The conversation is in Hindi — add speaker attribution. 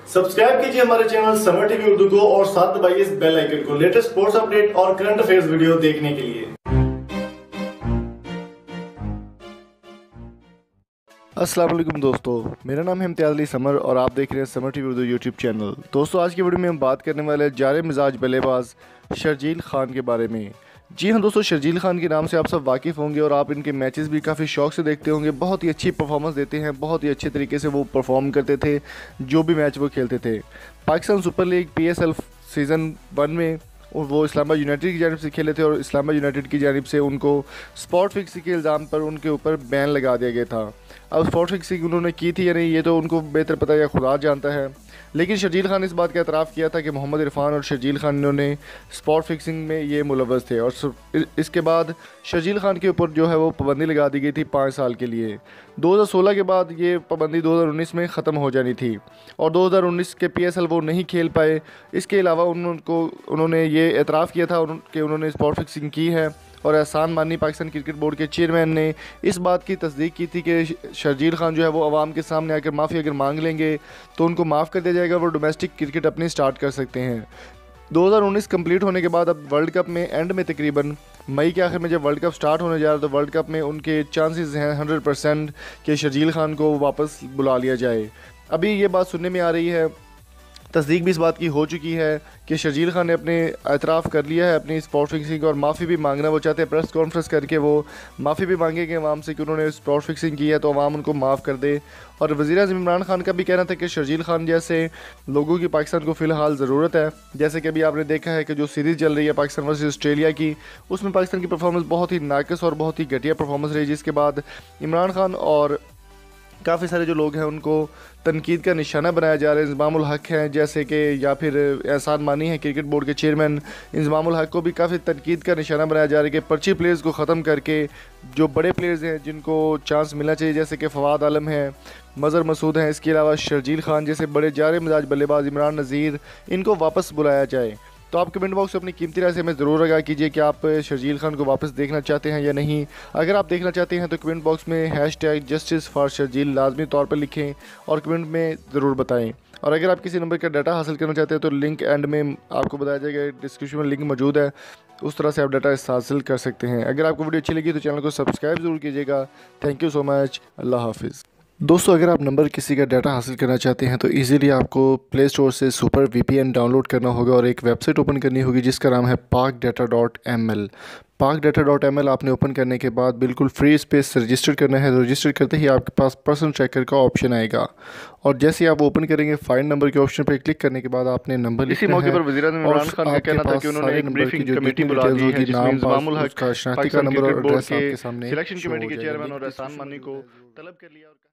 Speaker 1: सब्सक्राइब कीजिए हमारे चैनल समर टीवी उर्दू को और साथ दबाइए इस बेल आइकन को लेटेस्ट स्पोर्ट्स अपडेट और करंट अफेयर्स वीडियो देखने के लिए।
Speaker 2: अस्सलाम वालेकुम दोस्तों, मेरा नाम है इम्तियाज़ अली समर और आप देख रहे हैं summer TV Urdu YouTube channel. दोस्तों, आज की वीडियो में हम बात करने वाले हैं जारे मिजाज बल्लेबाज शर्जील खान के बारे में। जी हाँ दोस्तों, शर्जील खान के नाम से आप सब वाकिफ़ होंगे और आप इनके मैचेस भी काफ़ी शौक से देखते होंगे। बहुत ही अच्छी परफॉर्मेंस देते हैं, बहुत ही अच्छे तरीके से वो परफॉर्म करते थे जो भी मैच वो खेलते थे। Pakistan super league PSL season 1 में और वो इस्लामाबाद यूनाइटेड की जानिब से खेले थे और इस्लामाबाद यूनाइटेड की जानिब से उनको स्पॉट फिक्सिंग के इल्ज़ाम पर उनके ऊपर बैन लगा दिया गया था। अब स्पॉट फिक्सिंग उन्होंने की थी या नहीं ये तो उनको बेहतर पता या खुदा जानता है, लेकिन शर्जील खान ने इस बात का एतराफ़ किया था कि मोहम्मद इरफान और शर्जील खान इन्होंने स्पॉट फिक्सिंग में ये मुलव्वस थे और इसके बाद शर्जील खान के ऊपर जो है वो पाबंदी लगा दी गई थी 5 साल के लिए। 2016 के बाद ये पाबंदी 2019 में ख़त्म हो जानी थी और 2019 के PSL वो नहीं खेल पाए। इसके अलावा उन्होंने ये एतराफ़ किया था कि उन्होंने स्पॉट फिक्सिंग की है और एहसान मानी पाकिस्तान क्रिकेट बोर्ड के चेयरमैन ने इस बात की तस्दीक की थी कि शर्जील खान जो है वो आवाम के सामने आकर माफ़ी अगर मांग लेंगे तो उनको माफ़ कर दिया जाएगा, वो डोमेस्टिक क्रिकेट अपनी स्टार्ट कर सकते हैं। 2019 कंप्लीट होने के बाद अब वर्ल्ड कप में एंड में तकरीबन मई के आखिर में जब वर्ल्ड कप स्टार्ट होने जा रहा है तो वर्ल्ड कप में उनके चांसेस हैं 100% कि शर्जील खान को वापस बुला लिया जाए। अभी ये बात सुनने में आ रही है, तस्दीक भी इस बात की हो चुकी है कि शर्जील खान ने अपने एतराफ़ कर लिया है अपनी स्पॉट फिक्सिंग और माफ़ी भी मांगना वो चाहते हैं। प्रेस कॉन्फ्रेंस करके वो माफ़ी भी मांगेंगे अवाम से कि उन्होंने स्पॉट फिक्सिंग की है तो अवाम उनको माफ़ कर दे। और वज़ीर-ए-आज़म इमरान खान का भी कहना था कि शर्जील खान जैसे लोगों की पाकिस्तान को फ़िलहाल ज़रूरत है। जैसे कि अभी आपने देखा है कि जो सीरीज़ चल रही है पाकिस्तान वर्सेस ऑस्ट्रेलिया की, उसमें पाकिस्तान की परफॉर्मेंस बहुत ही नाक़िस और बहुत ही घटिया परफॉर्मेंस रही, जिसके बाद इमरान खान और काफ़ी सारे जो लोग हैं उनको तनकीद का निशाना बनाया जा रहा है। इंज़मामुल हक हैं जैसे कि, या फिर एहसान मानी है क्रिकेट बोर्ड के चेयरमैन, इंज़मामुल हक को भी काफ़ी तनकीद का निशाना बनाया जा रहा है कि पर्ची प्लेयर्स को ख़त्म करके जो बड़े प्लेयर्स हैं जिनको चांस मिलना चाहिए, जैसे कि फ़वाद आलम है, मज़हर मसूद हैं, इसके अलावा शर्जील खान जैसे बड़े जारे मिजाज बल्लेबाज, इमरान नज़ीर, इनको वापस बुलाया जाए। तो आप कमेंट बॉक्स में अपनी कीमती राय से हमें ज़रूर आगाह कीजिए कि आप शर्जील खान को वापस देखना चाहते हैं या नहीं। अगर आप देखना चाहते हैं तो कमेंट बॉक्स में #JusticeForSharjeel लाजमी तौर पर लिखें और कमेंट में ज़रूर बताएं। और अगर आप किसी नंबर का डाटा हासिल करना चाहते हैं तो लिंक एंड में आपको बताया जाएगा, डिस्क्रिप्शन में लिंक मौजूद है, उस तरह से आप डाटा हासिल कर सकते हैं। अगर आपको वीडियो अच्छी लगी तो चैनल को सब्सक्राइब ज़रूर कीजिएगा। थैंक यू सो मच, अल्लाह हाफिज़। दोस्तों, अगर आप नंबर किसी का डाटा हासिल करना चाहते हैं तो इजीली आपको प्ले स्टोर से सुपर VPN डाउनलोड करना होगा और एक वेबसाइट ओपन करनी होगी जिसका नाम है pakdata.ml। pakdata.ml आपने ओपन करने के बाद बिल्कुल फ्री इस पे रजिस्टर करना है। रजिस्टर करते ही आपके पास पर्सनल ट्रैकर का ऑप्शन आएगा और जैसे ही आप ओपन करेंगे फाइंड नंबर के ऑप्शन पर क्लिक करने के बाद आपने नंबर
Speaker 3: इसी मौके पर वज़ीर-ए-आज़म इमरान खान का कहना था कि उन्होंने एक ब्रीफिंग कमेटी बुला दी है जिसमें इंज़मामुल हक,
Speaker 2: का शनाख्ती का नंबर और एड्रेस आपके सामने
Speaker 3: सिलेक्शन कमेटी के चेयरमैन और एहसान मानी को तलब कर लिया और